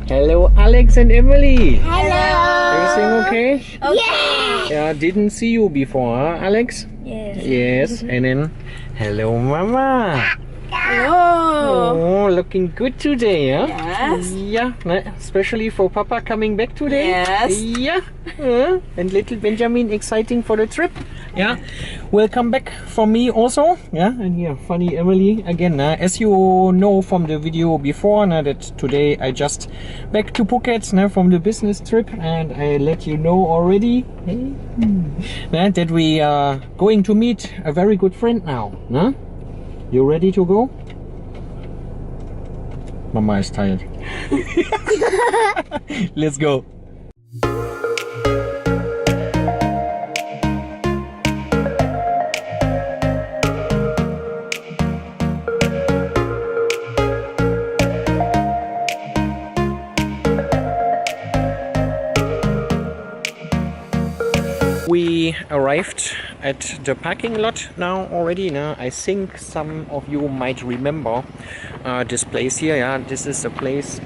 Hello, Alex and Emily. Hello. Everything okay? Yeah. Yeah, didn't see you before, huh, Alex? Yes. Yes, and then hello, Mama. Hello. Oh, looking good today, huh? Yes. Yeah, especially for Papa coming back today. Yes. Yeah. And little Benjamin exciting for the trip. Yeah. Welcome back from me also. Yeah. And here, funny Emily again. As you know from the video before, that today I just back to Phuket from the business trip, and I let you know already that we are going to meet a very good friend now. You ready to go? Mama is tired. Let's go. We arrived at the parking lot now already. I think some of you might remember this place here. Yeah, this is a place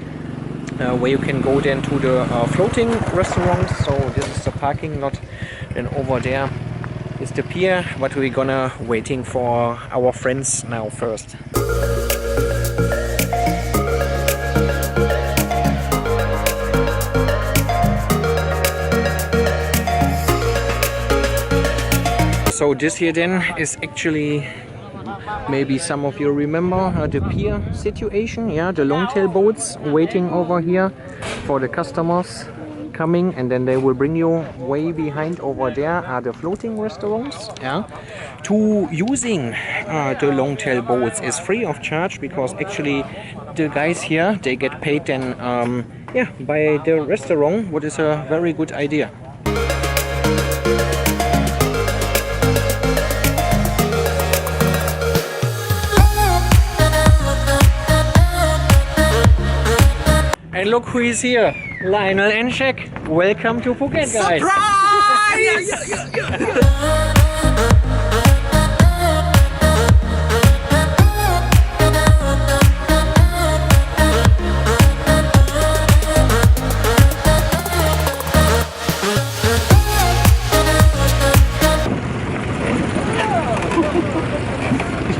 where you can go then to the floating restaurants. So this is the parking lot, and over there is the pier, but we're gonna waiting for our friends now first. So this here then is actually, maybe some of you remember the pier situation. Yeah, the long-tail boats waiting over here for the customers coming, and then they will bring you way behind over there are the floating restaurants. Yeah, to using the long-tail boats is free of charge, because actually the guys here, they get paid then by the restaurant, what is a very good idea. And look who is here, Lionel and Shaq. Welcome to Phuket, guys. Surprise!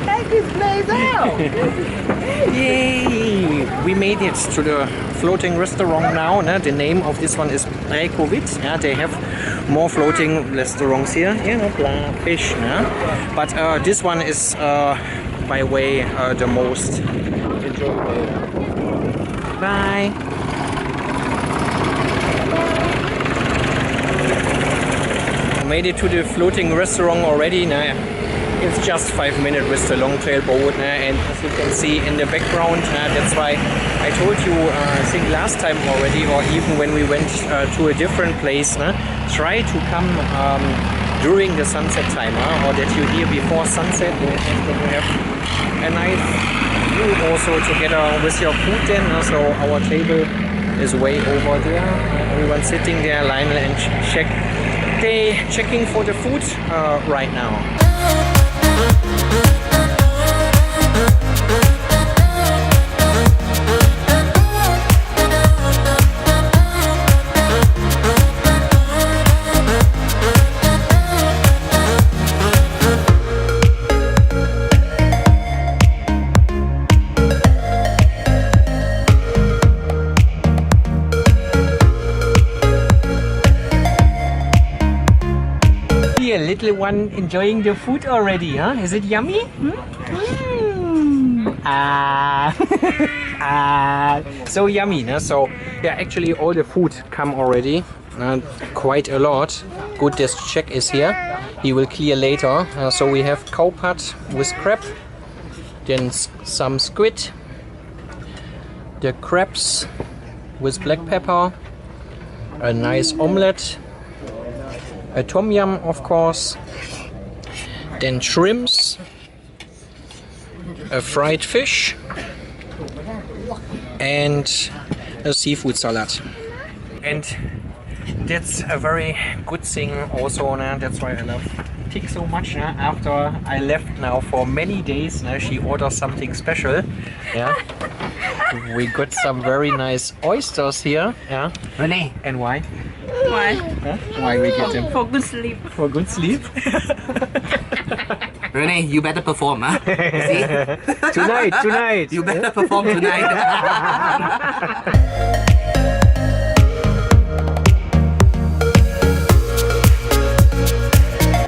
Check this place out. Yay! We made it to the floating restaurant now. The name of this one is Sukhumvit. Yeah, they have more floating restaurants here. Fish. But this one is by way the most enjoyable. Bye. Made it to the floating restaurant already. It's just 5 minutes with the long tail boat, and as you can see in the background, that's why I told you, I think last time already, or even when we went to a different place, try to come during the sunset time, or that you're here before sunset, and then you have a nice view also together with your food then. So our table is way over there, everyone sitting there, Lionel and Shaq, they checking for the food right now. Little one enjoying the food already, huh? Is it yummy? So yummy, so yeah, actually all the food come already, quite a lot. Good, this Check is here, he will clear later. So we have cow pat with crab, then some squid, the crabs with black pepper, a nice omelette, a tom yum of course, then shrimps, a fried fish, and a seafood salad. And that's a very good thing also, that's why I love Tik so much. After I left now for many days, she orders something special. Yeah. We got some very nice oysters here. Yeah. Rene, And why? Why? Huh? Why we get them? For good sleep. For good sleep. Rene, you better perform, huh? See? Tonight. You better perform tonight.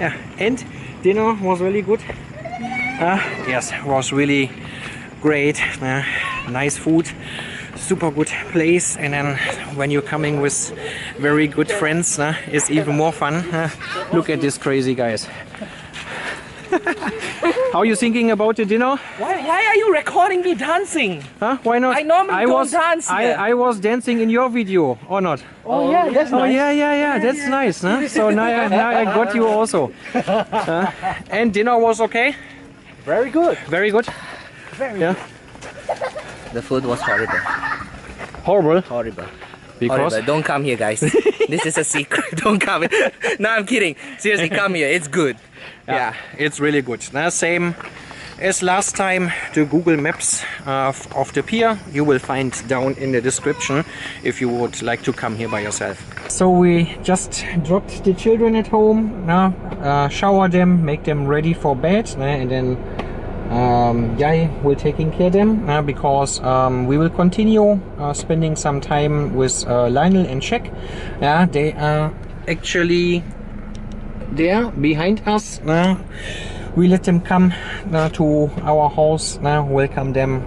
Yeah. And dinner was really good. Yes, was really great. Nice food. Super good place, and then when you're coming with very good friends, it's even more fun. Look at these crazy guys. How are you thinking about the dinner? Why are you recording me dancing? Huh? Why not? I normally don't dance here. I was dancing in your video, or not? Oh yeah, that's Oh nice. yeah, that's nice. Huh? So now I got you also. And dinner was okay? Very good. Very good? Yeah. The food was horrible. Horrible? Horrible. Because? Horrible. Don't come here, guys. This is a secret. Don't come here. No, I'm kidding. Seriously, come here. It's good. Yeah. It's really good. Same as last time, the Google Maps of the pier you will find down in the description if you would like to come here by yourself. So we just dropped the children at home, shower them, make them ready for bed, and then Yai will taking care of them because we will continue spending some time with Lionel and Shaq. Yeah, they are actually there behind us. We let them come to our house, welcome them,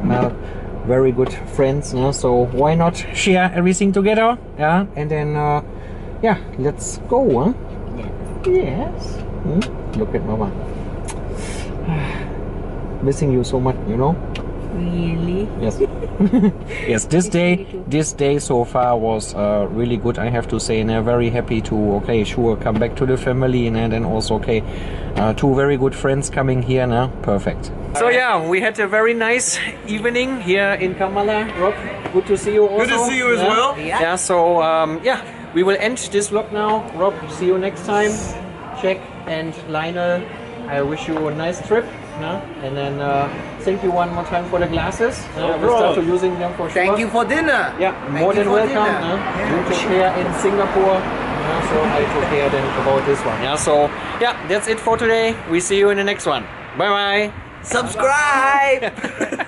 very good friends, so why not share everything together, and then yeah, let's go. Yes. Look at mama. Missing you so much, you know. Really? Yes. Yes, this day so far was really good, I have to say, and I'm very happy to come back to the family, and then also two very good friends coming here now. Perfect. So yeah, we had a very nice evening here in Kamala. Rob, good to see you also. Good to see you as well. Yeah, so yeah, we will end this vlog now. Rob, see you next time. Jack and Lionel, I wish you a nice trip. And then thank you one more time for the glasses. We'll start to using them for sure. Thank you for dinner. Yeah, more than welcome. You took care in Singapore, so I took care then about this one. Yeah, so yeah, that's it for today. We see you in the next one. Bye bye. Subscribe.